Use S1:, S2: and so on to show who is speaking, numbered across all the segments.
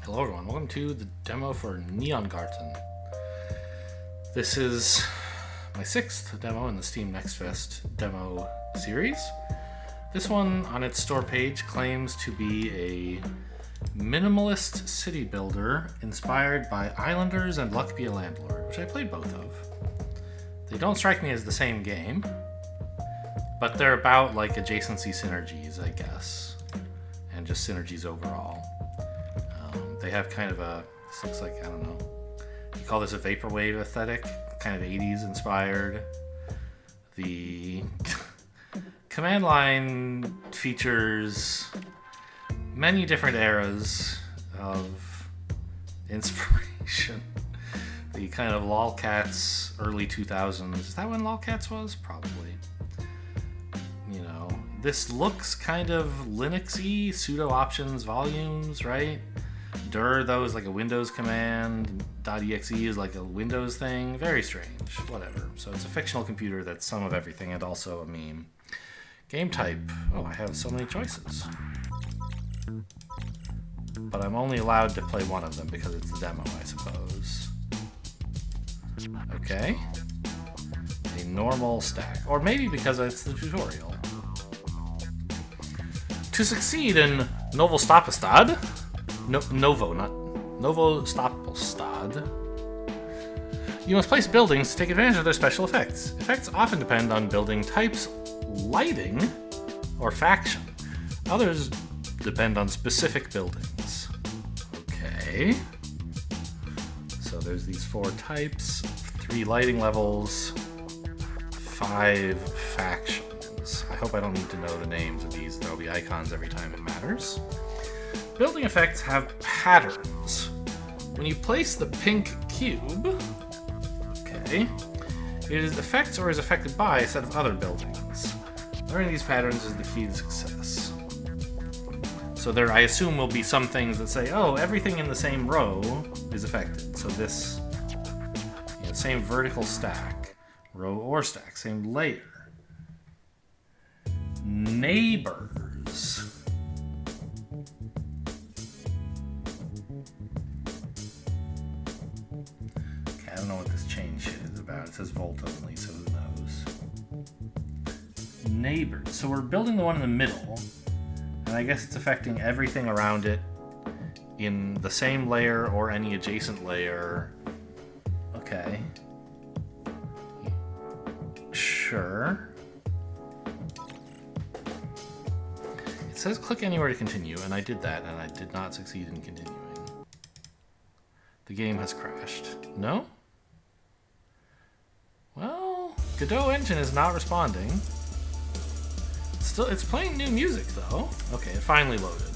S1: Hello everyone, welcome to the demo for Neongarten. This is my 6th demo in the Steam Next Fest demo series. This one on its store page claims to be a minimalist city builder inspired by Islanders and Luck Be a Landlord, which I played both of. They don't strike me as the same game, but they're about like adjacency synergies, I guess, and just synergies overall. They have kind of a, this looks like, I don't know, you call this a vaporwave aesthetic, kind of 80s inspired. The command line features many different eras of inspiration. The kind of lolcats early 2000s. Is that when lolcats was? Probably. You know, this looks kind of Linux-y, sudo options volumes, right? Dir, though, is like a Windows command. .exe is like a Windows thing. Very strange. Whatever. So it's a fictional computer that's some of everything and also a meme. Game type. Oh, I have so many choices. But I'm only allowed to play one of them because it's the demo, I suppose. Okay. A normal stack. Or maybe because it's the tutorial. To succeed in Novo Stapelstad, Novo Stapelstad, you must place buildings to take advantage of their special effects. Effects often depend on building types, lighting, or faction. Others depend on specific buildings. Okay. So there's these 4 types, 3 lighting levels, 5 factions. I hope I don't need to know the names of these. There'll be icons every time it matters. Building effects have patterns. When you place the pink cube, okay, it is affects or is affected by a set of other buildings. Learning these patterns is the key to success. So there, I assume, will be some things that say, oh, everything in the same row is affected. So this, same vertical stack, row or stack, same layer. Neighbors. Okay, I don't know what this chain shit is about. It says volt only, so who knows? Neighbors. So we're building the one in the middle, and I guess it's affecting everything around it in the same layer or any adjacent layer. Okay. Sure. It says click anywhere to continue, and I did that, and I did not succeed in continuing. The game has crashed. No? Well, Godot engine is not responding. It's playing new music, though. Okay, it finally loaded.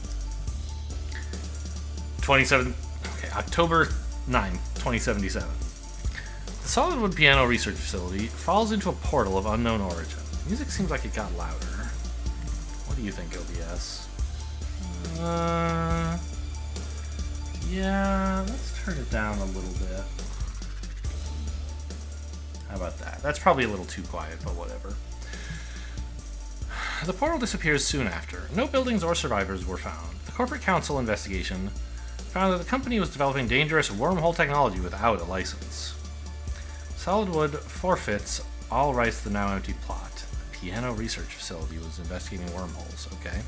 S1: 9th, 2077. The Solidwood Piano Research Facility falls into a portal of unknown origin. Music seems like it got louder. What do you think, OBS? Yeah, let's turn it down a little bit. How about that? That's probably a little too quiet, but whatever. The portal disappears soon after. No buildings or survivors were found. The corporate council investigation found that the company was developing dangerous wormhole technology without a license. Solidwood forfeits all rights to the now empty plot. The Piano Research Facility was investigating wormholes. Okay.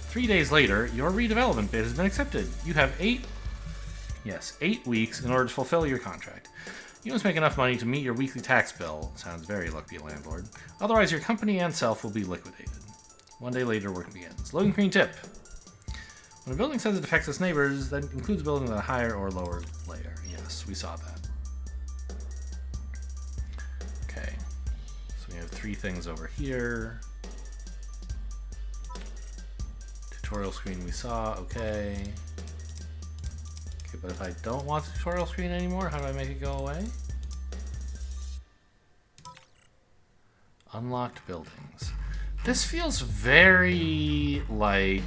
S1: 3 days later, your redevelopment bid has been accepted. You have 8 weeks in order to fulfill your contract. You must make enough money to meet your weekly tax bill. Sounds very Luck Be a Landlord. Otherwise, your company and self will be liquidated. 1 day later, work begins. Loading screen tip. When a building says it affects its neighbors, that includes building at a higher or lower layer. Yes, we saw that. Okay. So we have 3 things over here. Tutorial screen we saw. Okay. Okay, but if I don't want the tutorial screen anymore, how do I make it go away? Unlocked buildings. This feels very like...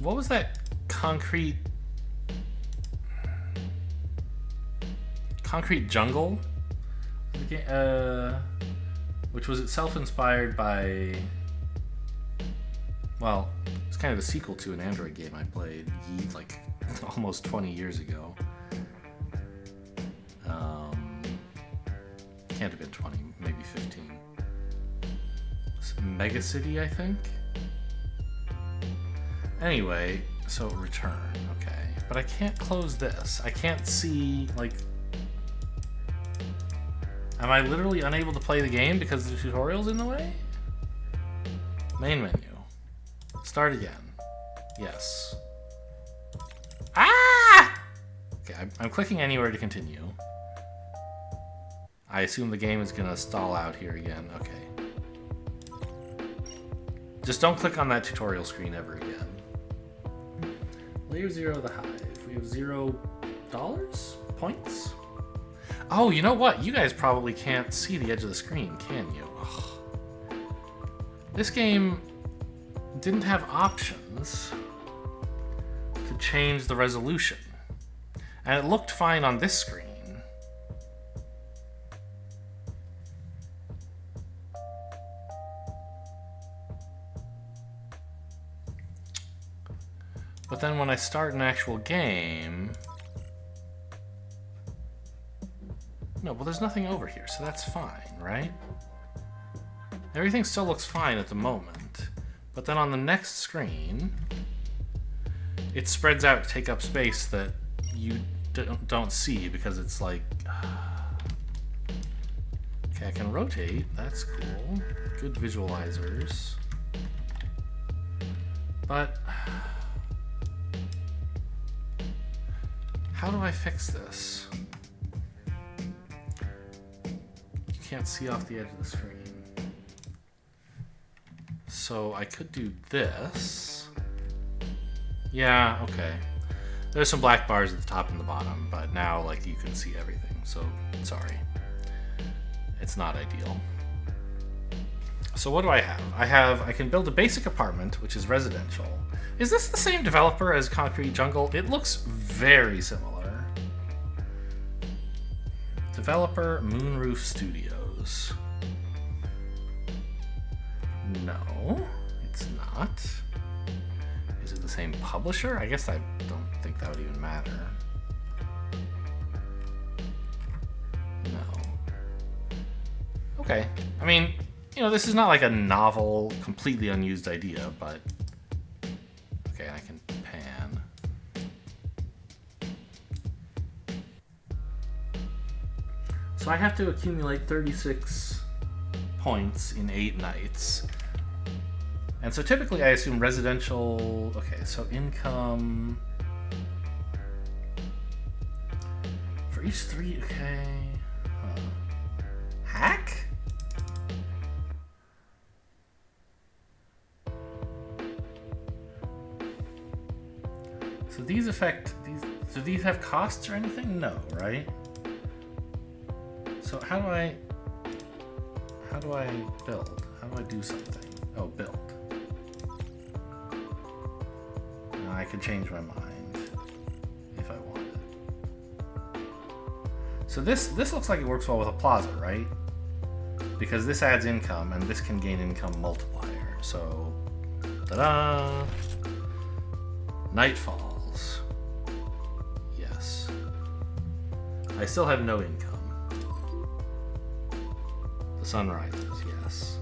S1: What was that concrete jungle? Which was itself inspired by... Well, it's kind of the sequel to an Android game I played like almost 20 years ago. Can't have been 20, maybe 15. Mega City, I think? Anyway, so return, okay. But I can't close this. I can't see, like... Am I literally unable to play the game because the tutorial's in the way? Main menu. Start again. Yes. Ah! Okay, I'm clicking anywhere to continue. I assume the game is gonna stall out here again. Okay. Just don't click on that tutorial screen ever again. Layer 0 of the hive. We have $0 points. Oh, you know what? You guys probably can't see the edge of the screen, can you? Ugh. This game didn't have options to change the resolution. And it looked fine on this screen. But then when I start an actual game... No, well there's nothing over here, so that's fine, right? Everything still looks fine at the moment. But then on the next screen, it spreads out to take up space that you don't see because it's like... Okay, I can rotate, that's cool. Good visualizers. But... How do I fix this? You can't see off the edge of the screen. So I could do this. Yeah, okay. There's some black bars at the top and the bottom, but now like you can see everything, so sorry. It's not ideal. So what do I have? I can build a basic apartment, which is residential. Is this the same developer as Concrete Jungle? It looks very similar. Developer, Moonroof Studios. No, it's not. Is it the same publisher? I guess I don't think that would even matter. No. Okay. I mean, you know, this is not like a novel, completely unused idea, but... Okay, I can pan. So I have to accumulate 36 points in 8 nights. And so typically I assume residential... Okay, so income... For each 3, okay... Huh. Hack? So these affect... Do these have costs or anything? No, right? So how do I build? How do I do something? Oh, build. Now I can change my mind if I wanted. So this looks like it works well with a plaza, right? Because this adds income and this can gain income multiplier. So, ta-da! Night falls. Yes. I still have no income. The sun rises, yes.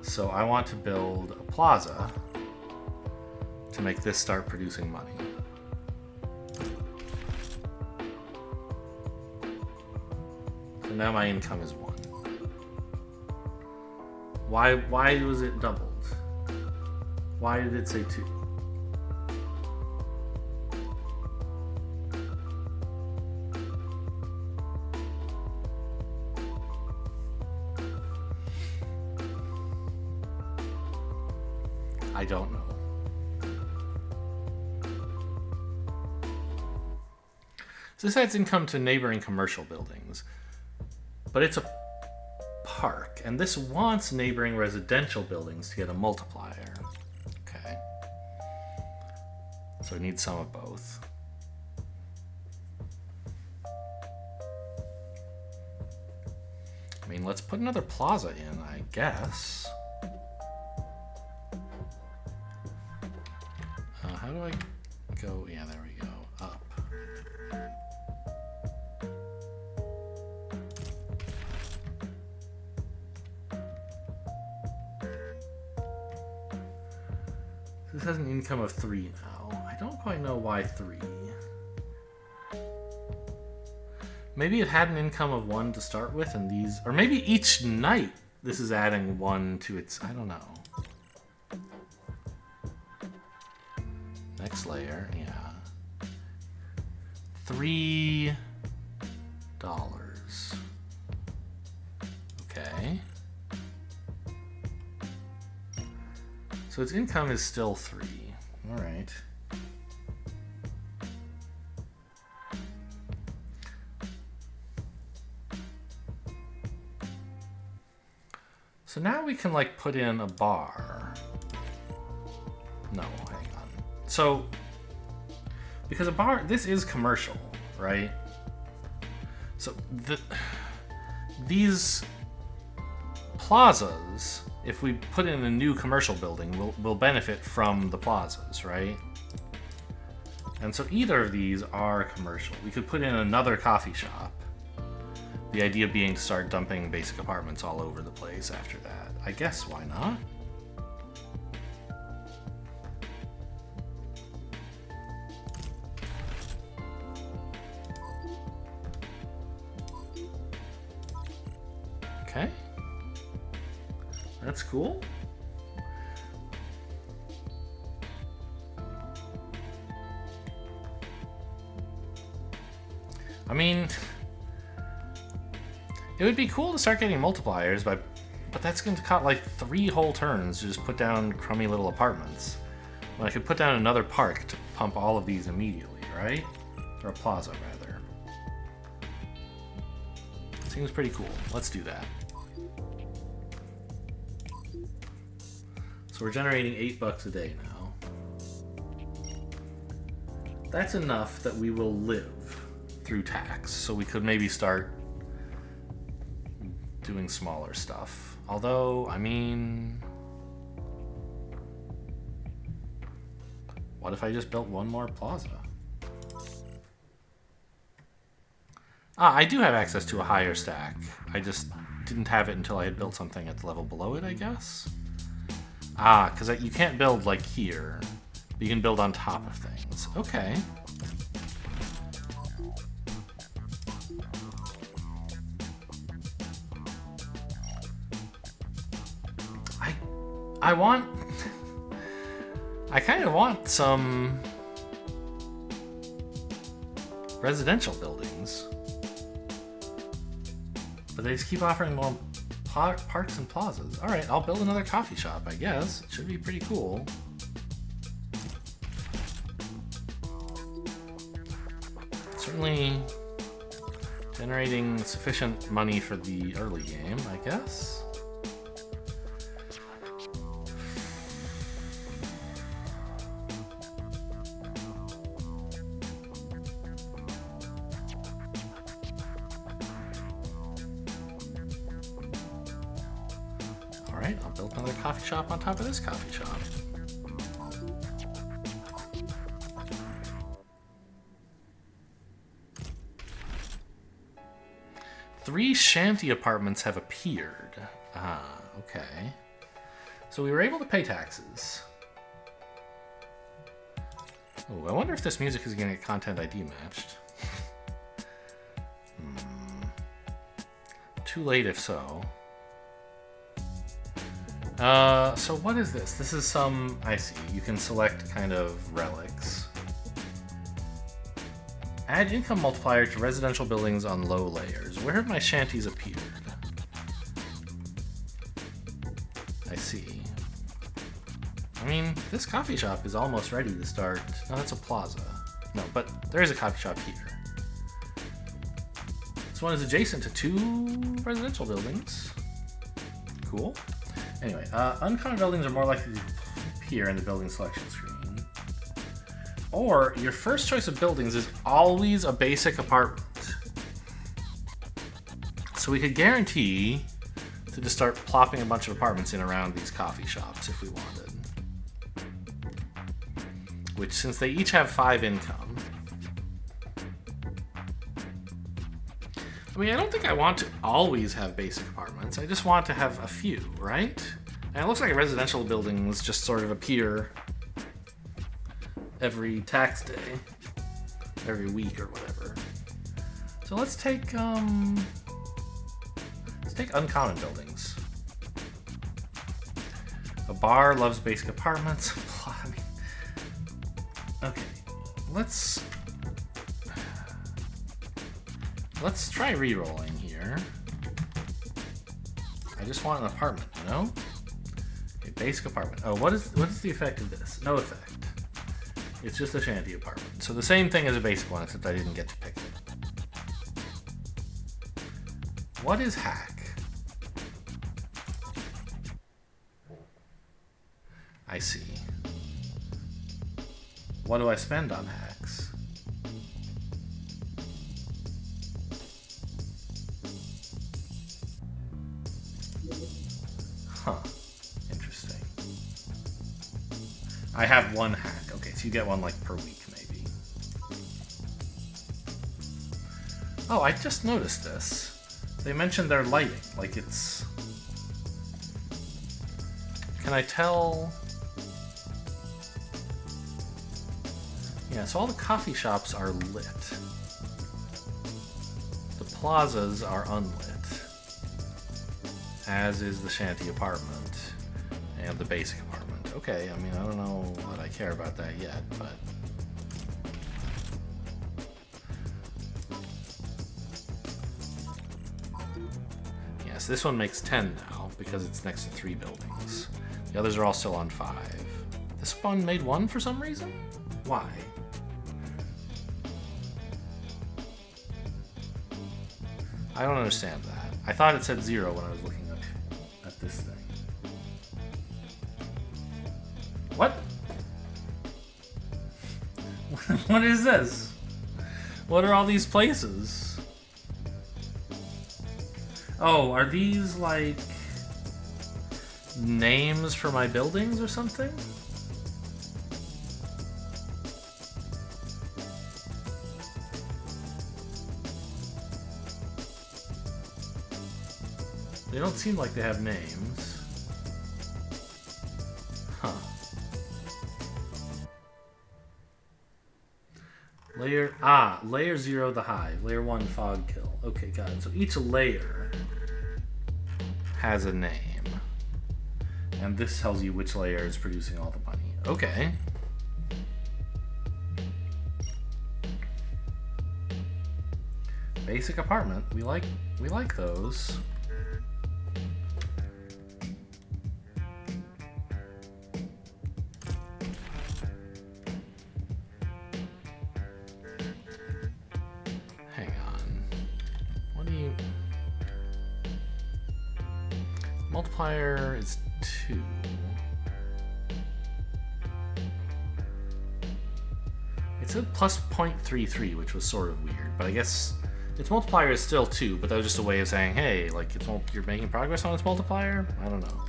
S1: So I want to build a plaza to make this start producing money. So now my income is 1. Why was it doubled? Why did it say 2? I don't know. So this adds income to neighboring commercial buildings, but it's a park, and this wants neighboring residential buildings to get a multiplier. Okay. So it needs some of both. I mean, let's put another plaza in, I guess. How do I go? Yeah, there we go. Up. This has an income of 3 now. I don't quite know why 3. Maybe it had an income of 1 to start with, and these... Or maybe each night this is adding 1 to its... I don't know. Next layer, yeah. $3. Okay. So its income is still 3. All right. So now we can like put in a bar. No, hang on. So, because a bar, this is commercial, right? So these plazas, if we put in a new commercial building, will benefit from the plazas, right? And so either of these are commercial. We could put in another coffee shop. The idea being to start dumping basic apartments all over the place after that. I guess, why not? Okay. That's cool. I mean, it would be cool to start getting multipliers, but that's going to cut like 3 whole turns to just put down crummy little apartments. When I could put down another park to pump all of these immediately, right? Or a plaza, rather. Seems pretty cool. Let's do that. So we're generating $8 a day now. That's enough that we will live through tax, so we could maybe start doing smaller stuff. Although, I mean, what if I just built one more plaza? Ah, I do have access to a higher stack. I just didn't have it until I had built something at the level below it, I guess. Ah, because you can't build like here, but you can build on top of things. Okay. I kind of want some residential buildings, but they just keep offering more parks and plazas. All right, I'll build another coffee shop, I guess. It should be pretty cool. Certainly generating sufficient money for the early game, I guess. Alright, I'll build another coffee shop on top of this coffee shop. Three shanty apartments have appeared. Ah, okay. So we were able to pay taxes. Oh, I wonder if this music is going to get content ID matched. Too late if so. So what is this? This is some, I see, you can select kind of relics. Add income multiplier to residential buildings on low layers. Where have my shanties appeared? I see. I mean, this coffee shop is almost ready to start. No, that's a plaza. No, but there is a coffee shop here. This one is adjacent to 2 residential buildings. Cool. Anyway, uncommon buildings are more likely to appear in the building selection screen. Or, your first choice of buildings is always a basic apartment. So we could guarantee to just start plopping a bunch of apartments in around these coffee shops if we wanted. Which, since they each have 5 income... I mean, I don't think I want to always have basic apartments. I just want to have a few, right? And it looks like residential buildings just sort of appear every tax day, every week or whatever. So let's take uncommon buildings. A bar loves basic apartments. I mean, okay, let's try re-rolling here. I just want an apartment, you know? Okay, basic apartment. Oh, what is the effect of this? No effect. It's just a shanty apartment. So the same thing as a basic one, except I didn't get to pick it. What is hack? I see. What do I spend on hacks? Huh. Interesting. I have 1 hack. Okay, so you get 1 like per week, maybe. Oh, I just noticed this. They mentioned their lighting. Like it's... Can I tell... Yeah, so all the coffee shops are lit. The plazas are unlit. As is the shanty apartment. And the basic apartment. Okay, I mean, I don't know that I care about that yet, but... Yes, this one makes 10 now, because it's next to 3 buildings. The others are all still on 5. This one made 1 for some reason? Why? I don't understand that. I thought it said 0 when I was looking at this thing. What? What is this? What are all these places? Oh, are these like names for my buildings or something? They don't seem like they have names. Huh. Layer 0, the hive. Layer 1, fog kill. Okay, got it. So each layer has a name. And this tells you which layer is producing all the money. Okay. Basic apartment. We like those. Hang on. What do you... Multiplier is 2. It said plus 0.33, which was sort of weird, but I guess its multiplier is still 2, but that was just a way of saying, hey, like, you're making progress on its multiplier? I don't know.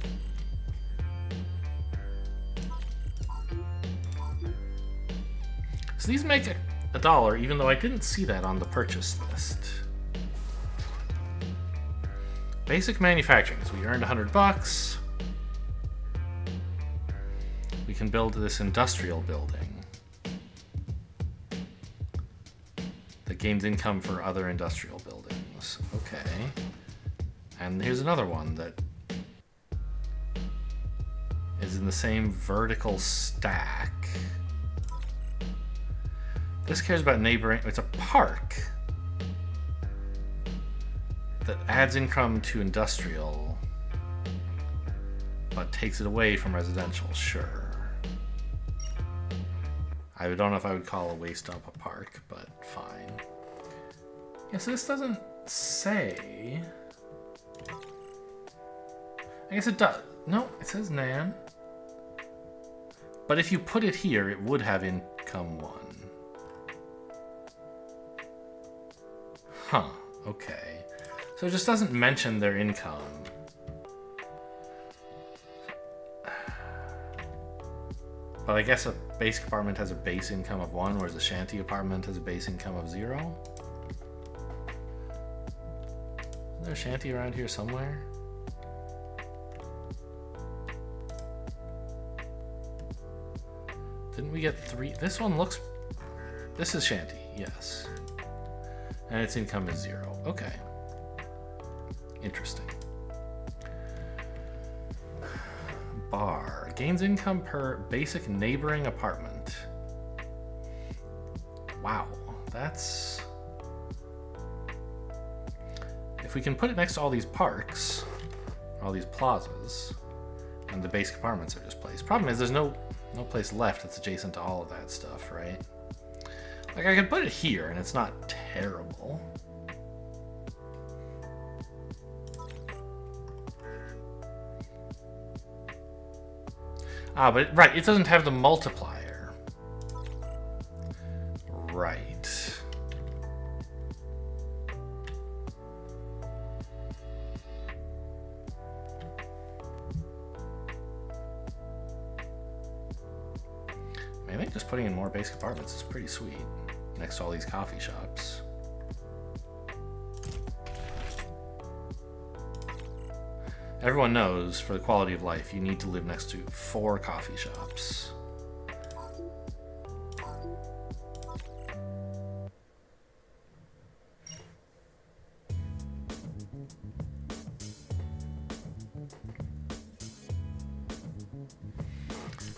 S1: So these make $1, even though I didn't see that on the purchase list. Basic manufacturing. So we earned $100. We can build this industrial building that gains income for other industrial buildings. Okay. And here's another one that is in the same vertical stack. This cares about neighboring. It's a park that adds income to industrial, but takes it away from residential. Sure. I don't know if I would call a waste dump a park, but fine. Yeah, so this doesn't say. I guess it does. No, it says Nan. But if you put it here, it would have income 1. Huh, okay. So it just doesn't mention their income. But I guess a basic apartment has a base income of 1, whereas a shanty apartment has a base income of 0. Is there a shanty around here somewhere? Didn't we get 3? This one looks... This is shanty, yes. And its income is 0. Okay. Interesting. Bar. Gains income per basic neighboring apartment. Wow. That's... If we can put it next to all these parks, all these plazas, and the basic apartments are just placed. Problem is there's no place left that's adjacent to all of that stuff, right? Like, I could put it here, and it's not terrible. Ah, but, right, it doesn't have the multiplier. Right. I think just putting in more basic apartments is pretty sweet, next to all these coffee shops. Everyone knows, for the quality of life, you need to live next to 4 coffee shops.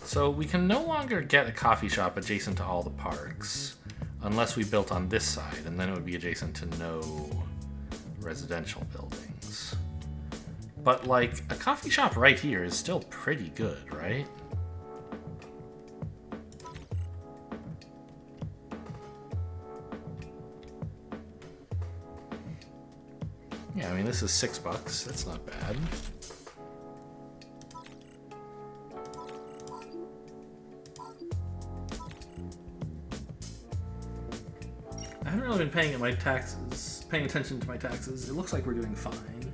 S1: So we can no longer get a coffee shop adjacent to all the parks, unless we built on this side, and then it would be adjacent to no residential buildings. But, like, a coffee shop right here is still pretty good, right? Yeah, I mean, this is $6. That's not bad. I haven't really been paying attention to my taxes. It looks like we're doing fine.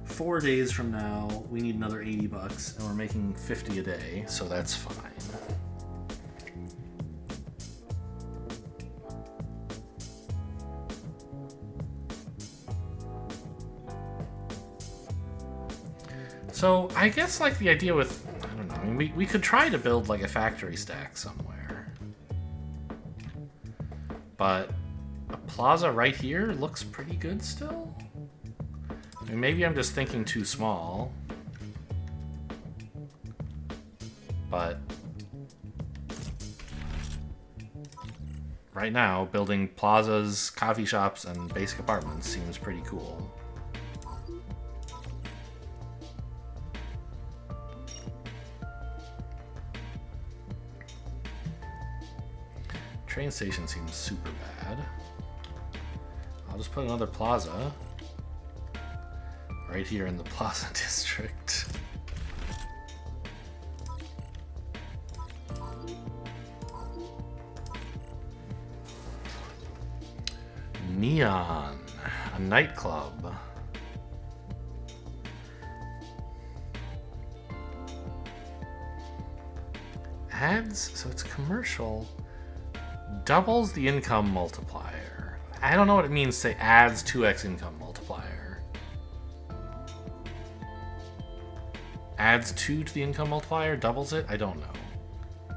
S1: 4 days from now, we need another $80, and we're making 50 a day, so that's fine. So I guess, like, the idea with, I don't know, I mean, we could try to build, like, a factory stack somewhere. But a plaza right here looks pretty good still. I mean, maybe I'm just thinking too small. But right now, building plazas, coffee shops, and basic apartments seems pretty cool. Train station seems super bad. I'll just put another plaza right here in the Plaza District. Neon, a nightclub. Adds, so it's commercial, doubles the income multiplier. I don't know what it means to say adds 2x income multiplier. Adds 2 to the income multiplier, doubles it? I don't know.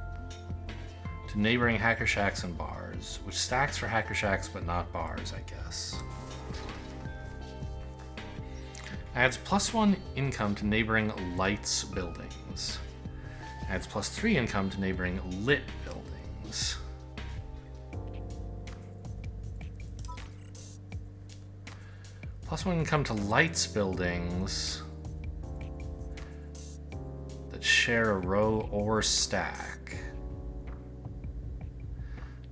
S1: To neighboring hacker shacks and bars, which stacks for hacker shacks but not bars, I guess. Adds +1 income to neighboring lights buildings. Adds +3 income to neighboring lit buildings. +1 income to lights buildings that share a row or stack.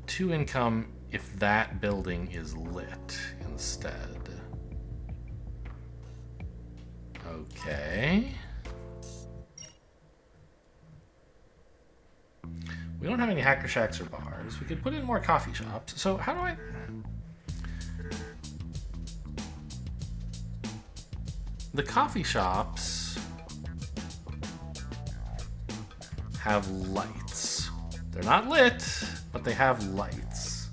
S1: 2 income if that building is lit instead. Okay. We don't have any hacker shacks or bars. We could put in more coffee shops. So how do I... the coffee shops have lights. They're not lit, but they have lights.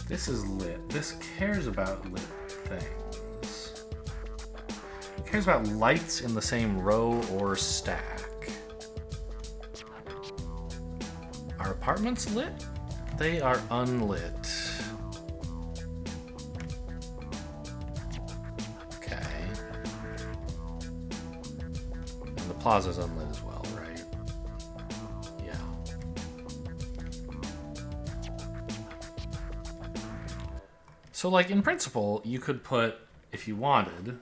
S1: This is lit. This cares about lit things. It cares about lights in the same row or stack. Are apartments lit? They are unlit. Okay. And the plaza's unlit as well, right? Yeah. So, like, in principle, you could put, if you wanted,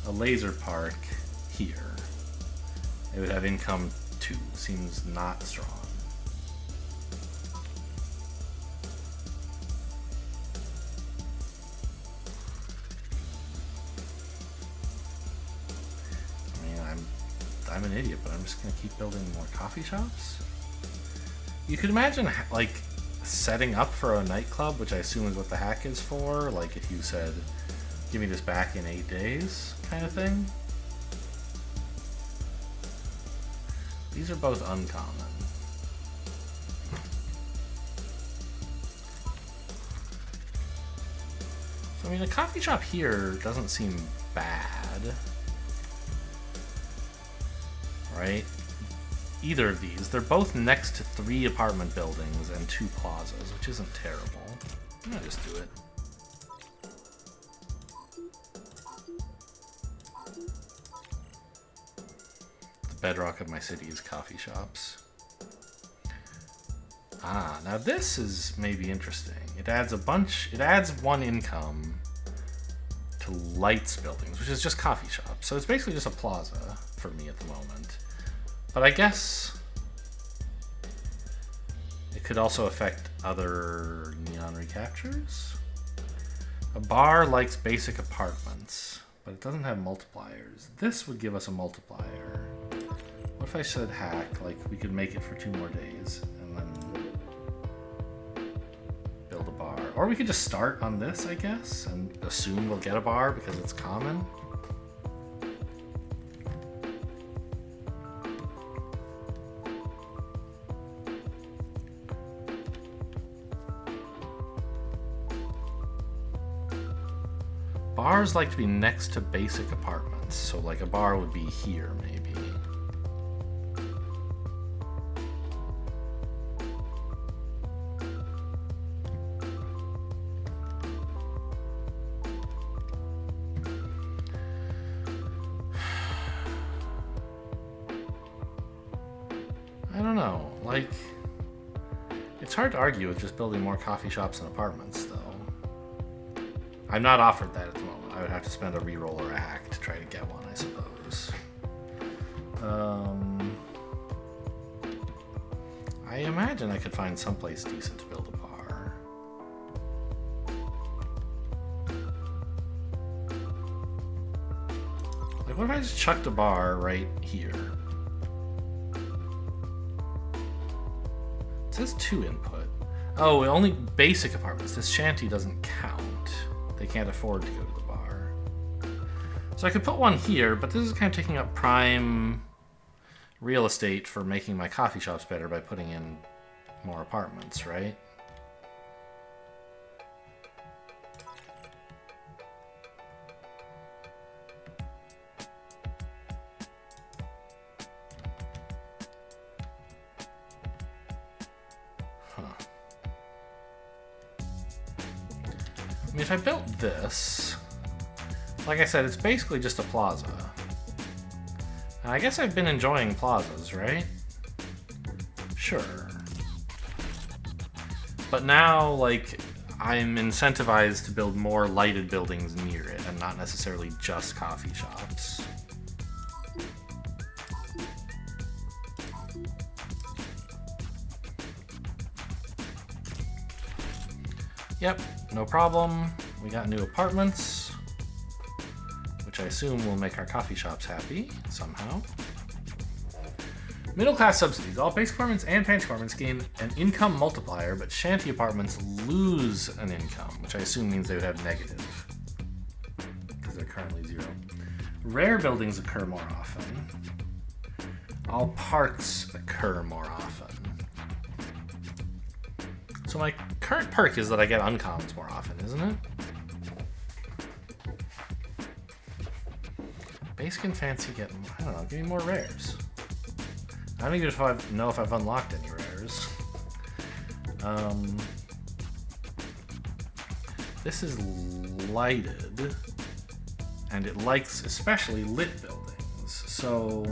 S1: a laser park here. It would have income 2. Seems not strong. I mean, I'm an idiot, but I'm just gonna keep building more coffee shops. You could imagine, like, setting up for a nightclub, which I assume is what the hack is for. Like, if you said, give me this back in 8 days, kind of thing. These are both uncommon. So, I mean, a coffee shop here doesn't seem bad. Right? Either of these. They're both next to 3 apartment buildings and 2 plazas, which isn't terrible. I'm gonna just do it. The bedrock of my city is coffee shops. Ah, now this is maybe interesting. It adds 1 income to lights buildings, which is just coffee shops. So it's basically just a plaza for me at the moment. But I guess it could also affect other neon recaptures. A bar likes basic apartments, but it doesn't have multipliers. This would give us a multiplier. What if I said hack, like we could make it for 2 more days and then build a bar. Or we could just start on this, I guess, and assume we'll get a bar because it's common. Bars like to be next to basic apartments, so like a bar would be here, maybe. I don't know, like, it's hard to argue with just building more coffee shops and apartments, though. I'm not offered that at the moment. I would have to spend a reroll or a hack to try to get one, I suppose. I imagine I could find someplace decent to build a bar. Like, what if I just chucked a bar right here? It says 2 input. Oh, only basic apartments. This shanty doesn't count. They can't afford to go to the bar. So I could put one here, but this is kind of taking up prime real estate for making my coffee shops better by putting in more apartments, right? I mean, if I built this, like I said, it's basically just a plaza. And I guess I've been enjoying plazas, right? Sure. But now, like, I'm incentivized to build more lighted buildings near it, and not necessarily just coffee shops. Yep, no problem. We got new apartments, which I assume will make our coffee shops happy somehow. Middle class subsidies. All basic apartments and pantry apartments gain an income multiplier, but shanty apartments lose an income, which I assume means they would have negative, because they're currently 0. Rare buildings occur more often. All parks occur more often. So my current perk is that I get uncommons more often, isn't it? Basic and fancy get, I don't know, give me more rares. I don't even know if I've unlocked any rares. This is lighted, and it likes especially lit buildings, so...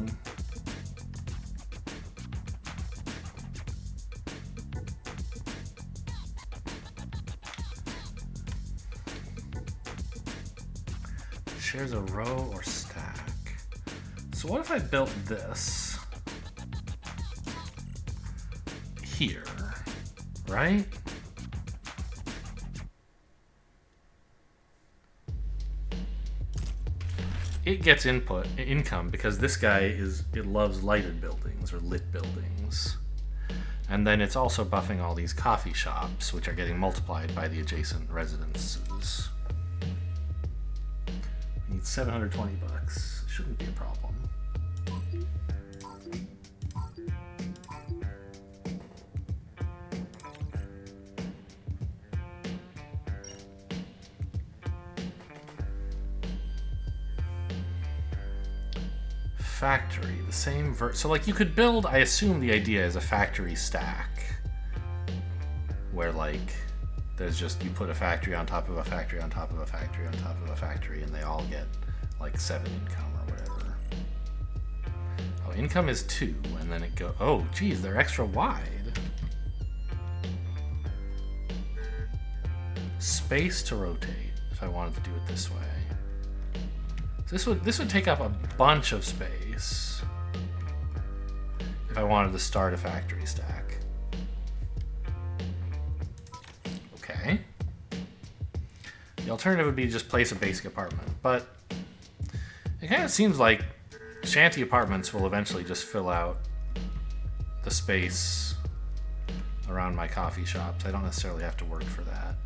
S1: shares a row or stack. So what if I built this here, right? It gets income because this guy it loves lighted buildings or lit buildings. And then it's also buffing all these coffee shops, which are getting multiplied by the adjacent residences. We need $720. Shouldn't be a problem. Factory, the same so like you could build, I assume the idea is a factory stack where like there's just, you put a factory on top of a factory on top of a factory on top of a factory and they all get like 7 income or whatever. Oh, income is 2 and then it go, oh geez, they're extra wide. Space to rotate if I wanted to do it this way. This would take up a bunch of space if I wanted to start a factory stack. Okay. The alternative would be to just place a basic apartment, but it kind of seems like shanty apartments will eventually just fill out the space around my coffee shops. I don't necessarily have to work for that.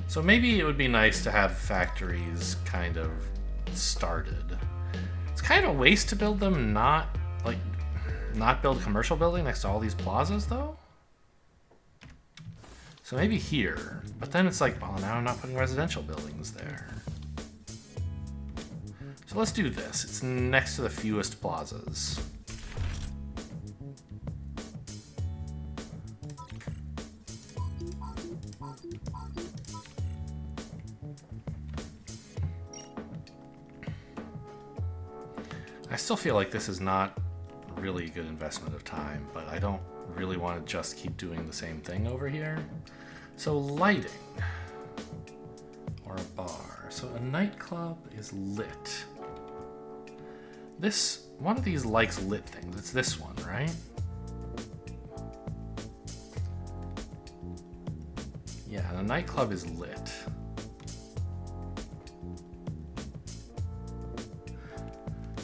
S1: So maybe it would be nice to have factories kind of started. It's kind of a waste to build them, not build a commercial building next to all these plazas though. So maybe here, but then it's like, well, now I'm not putting residential buildings there. So let's do this. It's next to the fewest plazas. I still feel like this is not really a good investment of time, but I don't really want to just keep doing the same thing over here. So lighting, or a bar. So a nightclub is lit. One of these likes lit things. It's this one, right? Yeah, the nightclub is lit.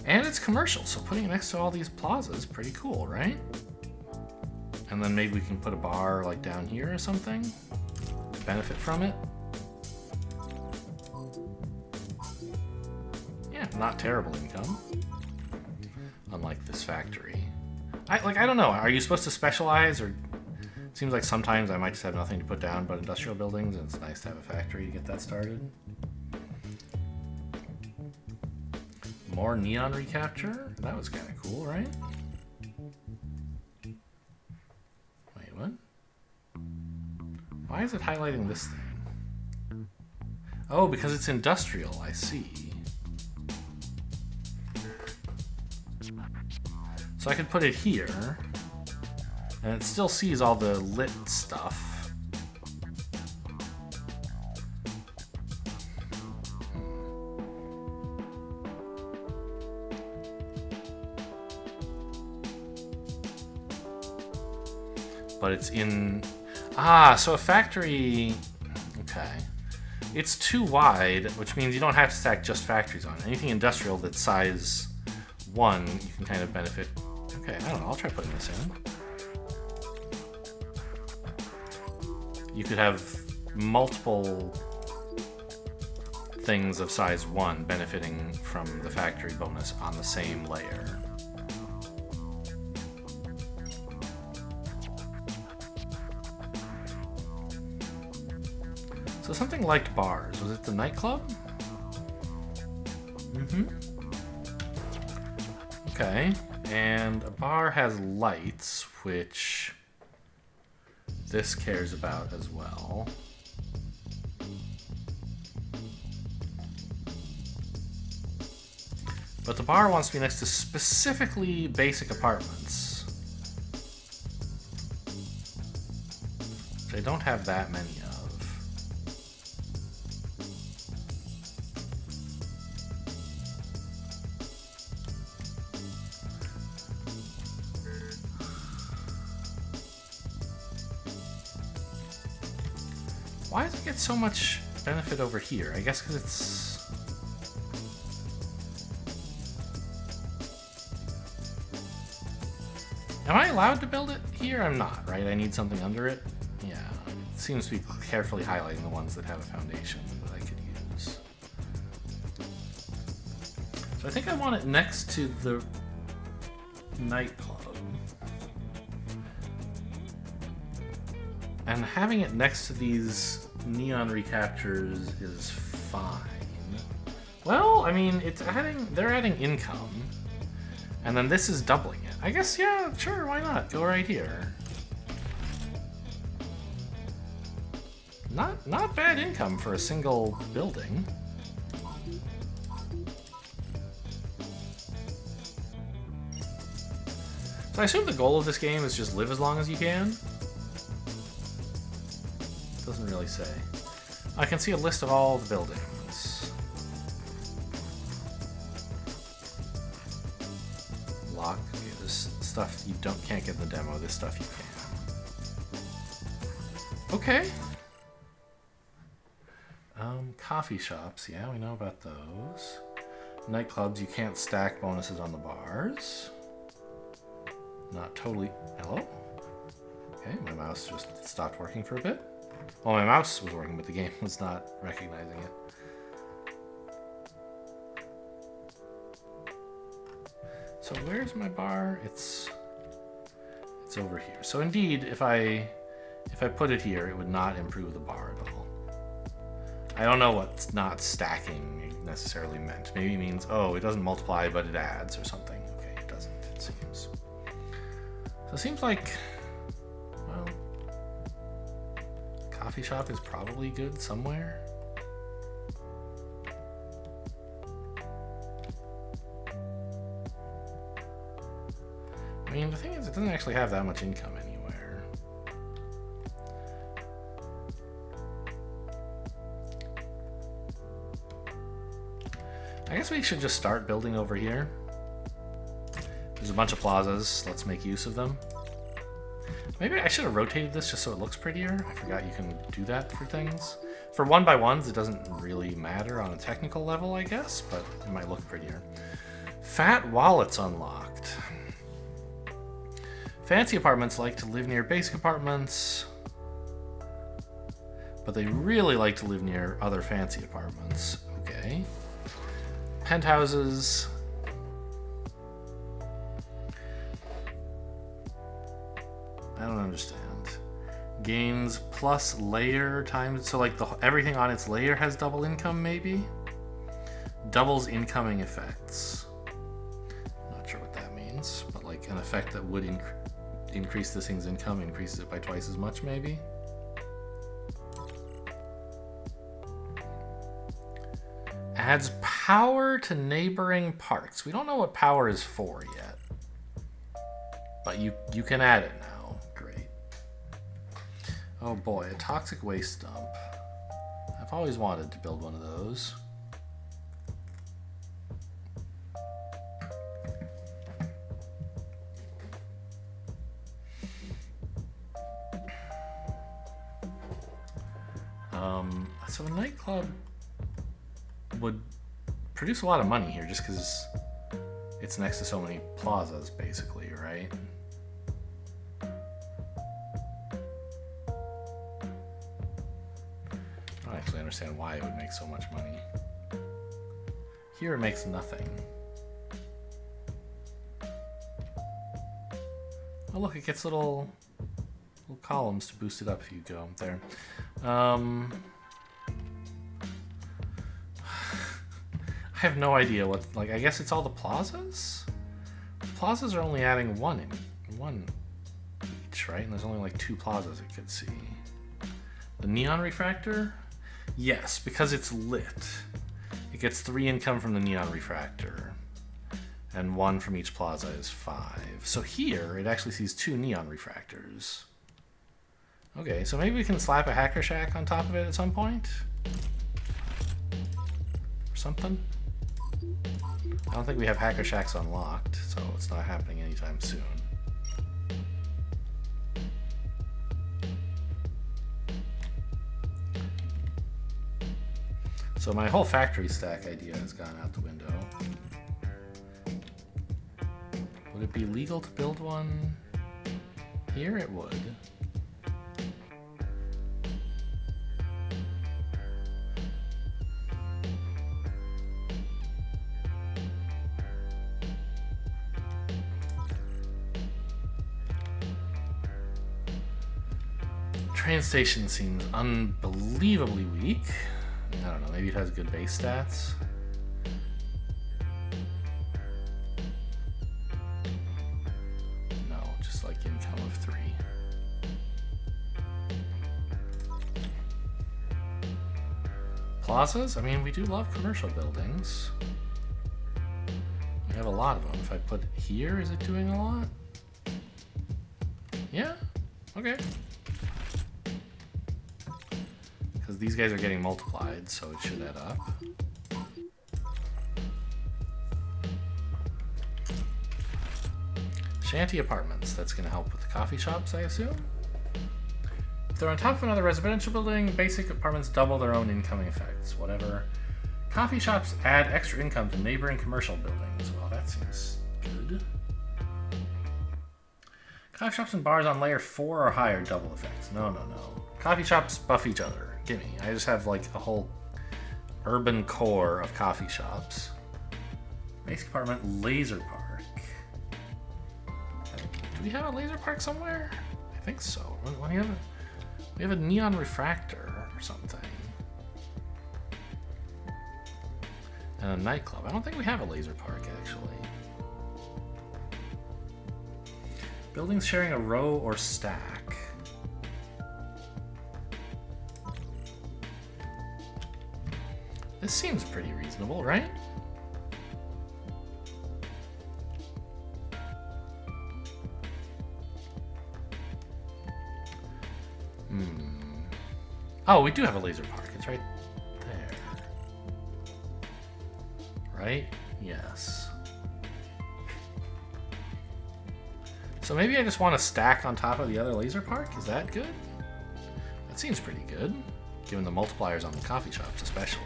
S1: And it's commercial, so putting it next to all these plazas is pretty cool, right? And then maybe we can put a bar like down here or something to benefit from it. Yeah, not terrible income. Unlike this factory. I don't know, are you supposed to specialize, or it seems like sometimes I might just have nothing to put down but industrial buildings, and it's nice to have a factory to get that started. More neon recapture? That was kind of cool, right? Wait, what? Why is it highlighting this thing? Oh, because it's industrial, I see. So I could put it here, and it still sees all the lit stuff. But it's in, Ah, so a factory... Okay. It's too wide, which means you don't have to stack just factories on it. Anything industrial that's size 1, you can kind of benefit. Okay, I don't know. I'll try putting this in. You could have multiple things of size 1 benefiting from the factory bonus on the same layer. So something like bars. Was it the nightclub? Mm-hmm. Okay. And a bar has lights, which this cares about as well. But the bar wants to be next to specifically basic apartments, which I don't have that many of. Why does it get so much benefit over here? I guess because it's... Am I allowed to build it here? I'm not, right? I need something under it? Yeah, it seems to be carefully highlighting the ones that have a foundation that I could use. So I think I want it next to the nightclub. And having it next to these neon recaptures is fine. Well, I mean, they're adding income. And then this is doubling it. I guess, yeah, sure, why not? Go right here. Not bad income for a single building. So I assume the goal of this game is just live as long as you can. Doesn't really say. I can see a list of all the buildings. Lock. Okay, this stuff you can't get in the demo. This stuff you can. Okay. Coffee shops. Yeah, we know about those. Nightclubs. You can't stack bonuses on the bars. Not totally. Hello? Okay, my mouse just stopped working for a bit. Well, my mouse was working, but the game was not recognizing it. So where's my bar? It's over here. So indeed, if I put it here, it would not improve the bar at all. I don't know what not stacking necessarily meant. Maybe it means, oh, it doesn't multiply, but it adds or something. Okay, it doesn't, it seems. So it seems like, well, coffee shop is probably good somewhere. I mean, the thing is, it doesn't actually have that much income anywhere. I guess we should just start building over here. There's a bunch of plazas. Let's make use of them. Maybe I should have rotated this just so it looks prettier. I forgot you can do that for things. For 1x1s, it doesn't really matter on a technical level, I guess, but it might look prettier. Fat wallets unlocked. Fancy apartments like to live near basic apartments, but they really like to live near other fancy apartments. Okay. Penthouses. I don't understand. Gains plus layer times, so like everything on its layer has double income, maybe? Doubles incoming effects. Not sure what that means, but like an effect that would increase this thing's income increases it by twice as much, maybe? Adds power to neighboring parks. We don't know what power is for yet, but you can add it now. Great. Oh boy, a toxic waste dump. I've always wanted to build one of those. So a nightclub would produce a lot of money here just because it's next to so many plazas, basically, right? I don't actually understand why it would make so much money. Here it makes nothing. Oh look, it gets little columns to boost it up if you go there. I have no idea what, like, I guess it's all the plazas? The plazas are only adding one each, right? And there's only like 2 plazas it could see. The neon refractor? Yes, because it's lit. It gets 3 income from the neon refractor. And 1 from each plaza is 5. So here, it actually sees 2 neon refractors. Okay, so maybe we can slap a hacker shack on top of it at some point? Or something? I don't think we have hacker shacks unlocked, so it's not happening anytime soon. So my whole factory stack idea has gone out the window. Would it be legal to build one here? It would. Train station seems unbelievably weak. I don't know, maybe it has good base stats. No, just like income of 3. Plazas? I mean, we do love commercial buildings. We have a lot of them. If I put here, is it doing a lot? Yeah? Okay. Because these guys are getting multiplied, so it should add up. Shanty apartments. That's going to help with the coffee shops, I assume? If they're on top of another residential building, basic apartments double their own incoming effects. Whatever. Coffee shops add extra income to neighboring commercial buildings. Well, that seems good. Coffee shops and bars on layer 4 or higher double effects. No. Coffee shops buff each other. Gimme. I just have like a whole urban core of coffee shops. Basic apartment, laser park. Do we have a laser park somewhere? I think so. We have a neon refractor or something. And a nightclub. I don't think we have a laser park actually. Buildings sharing a row or stack. This seems pretty reasonable, right? Oh, we do have a laser park. It's right there. Right? Yes. So maybe I just want to stack on top of the other laser park? Is that good? That seems pretty good, given the multipliers on the coffee shops especially.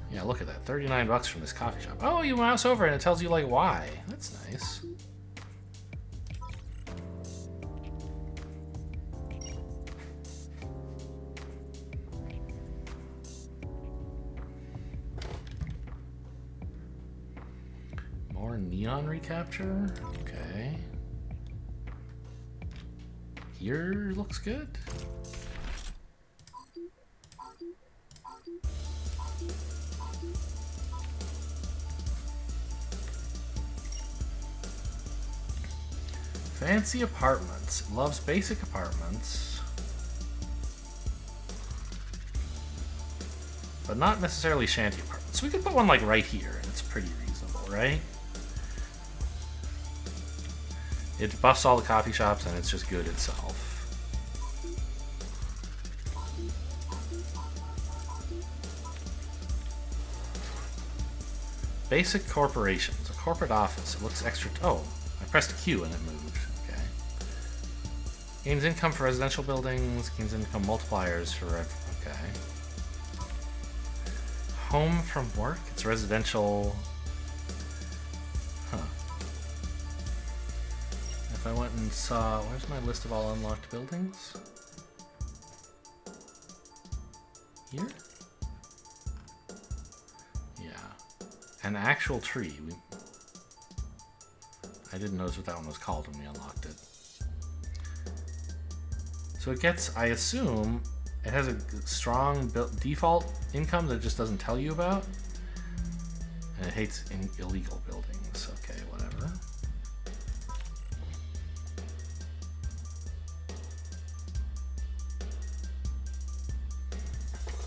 S1: Yeah, look at that. $39 from this coffee shop. Oh, you mouse over and it tells you, like, why. That's nice. More neon recapture. Okay. Here looks good. Fancy apartments. It loves basic apartments. But not necessarily shanty apartments. So we could put one like right here and it's pretty reasonable, right? It buffs all the coffee shops and it's just good itself. Basic corporations. A corporate office. It looks extra... Oh, I pressed Q and it moved. Okay. Gains income for residential buildings, gains income multipliers for... Okay. Home from work? It's residential... Huh. If I went and saw... Where's my list of all unlocked buildings? Here? Yeah. An actual tree. I didn't notice what that one was called when we unlocked it. So it gets, I assume, it has a strong default income that it just doesn't tell you about. And it hates illegal buildings. Okay, whatever.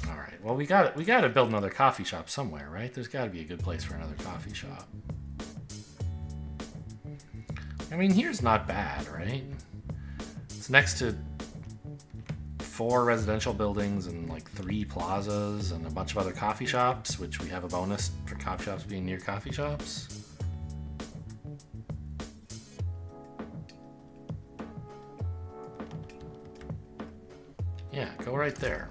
S1: Alright, well we gotta build another coffee shop somewhere, right? There's gotta be a good place for another coffee shop. I mean, here's not bad, right? It's next to 4 residential buildings and like 3 plazas and a bunch of other coffee shops, which we have a bonus for coffee shops being near coffee shops. Yeah, go right there.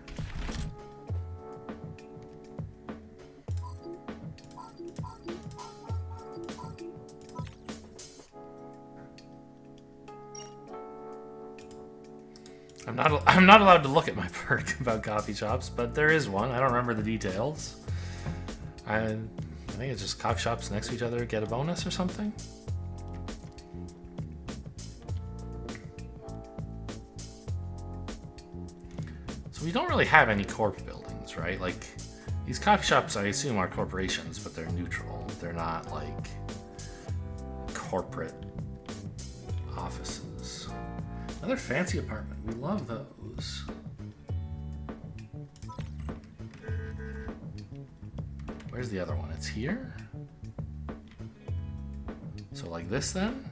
S1: I'm not allowed to look at my perk about coffee shops, but there is one. I don't remember the details. I think it's just coffee shops next to each other get a bonus or something. So we don't really have any corp buildings, right? Like, these coffee shops, I assume, are corporations, but they're neutral. They're not, like, corporate offices. Another fancy apartment. We love those. Where's the other one? It's here? So like this then?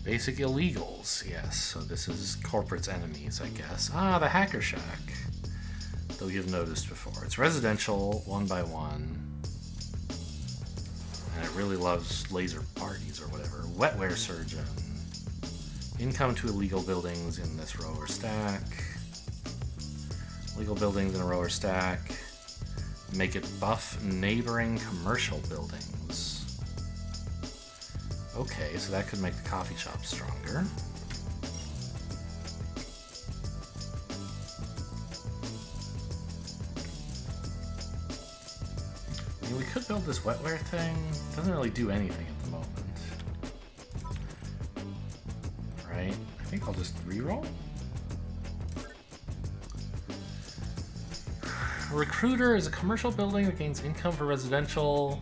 S1: Basic illegals, yes. So this is corporate's enemies, I guess. Ah, the Hacker Shack. Though you've noticed before. It's residential, 1 by 1. And it really loves laser parties or whatever. Wetware surgeon. Income to illegal buildings in this row or stack. Legal buildings in a row or stack. Make it buff neighboring commercial buildings. Okay, so that could make the coffee shop stronger. We could build this wetware thing. It doesn't really do anything at the moment. Right? I think I'll just reroll. Recruiter is a commercial building that gains income for residential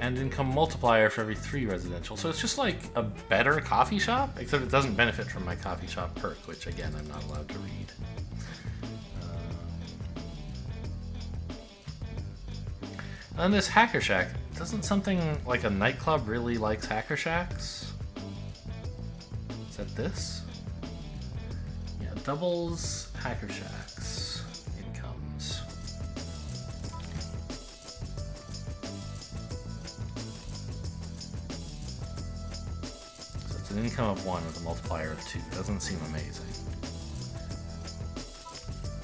S1: and income multiplier for every 3 residential. So it's just like a better coffee shop, except it doesn't benefit from my coffee shop perk, which again, I'm not allowed to read. And this Hacker Shack, doesn't something like a nightclub really likes Hacker Shacks? Is that this? Yeah, doubles Hacker Shacks incomes. So it's an income of 1 with a multiplier of 2. Doesn't seem amazing.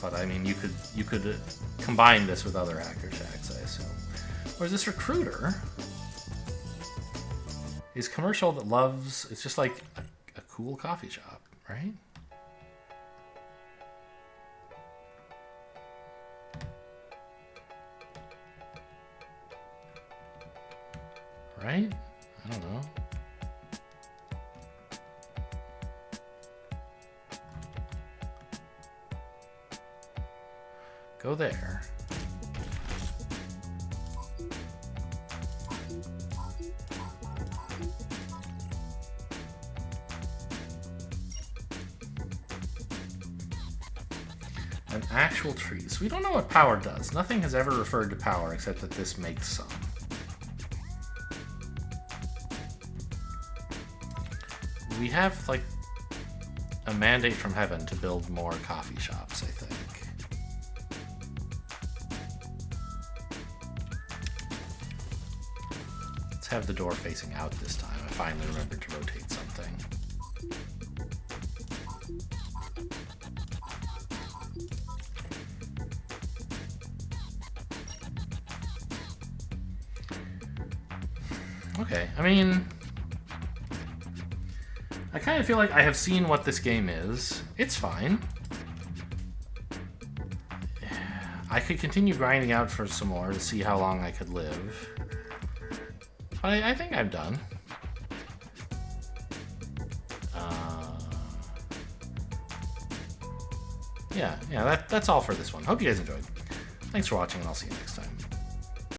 S1: But I mean, you could combine this with other Hacker Shacks, I assume. Whereas this recruiter is commercial that loves, it's just like a cool coffee shop, right? Right? I don't know. Go there. An actual tree. So we don't know what power does. Nothing has ever referred to power except that this makes some. We have like a mandate from heaven to build more coffee shops, I think. Let's have the door facing out this time. I finally remembered to rotate something. Okay, I mean, I kind of feel like I have seen what this game is. It's fine. I could continue grinding out for some more to see how long I could live. But I think I'm done. Yeah, that's all for this one. Hope you guys enjoyed. Thanks for watching, and I'll see you next time.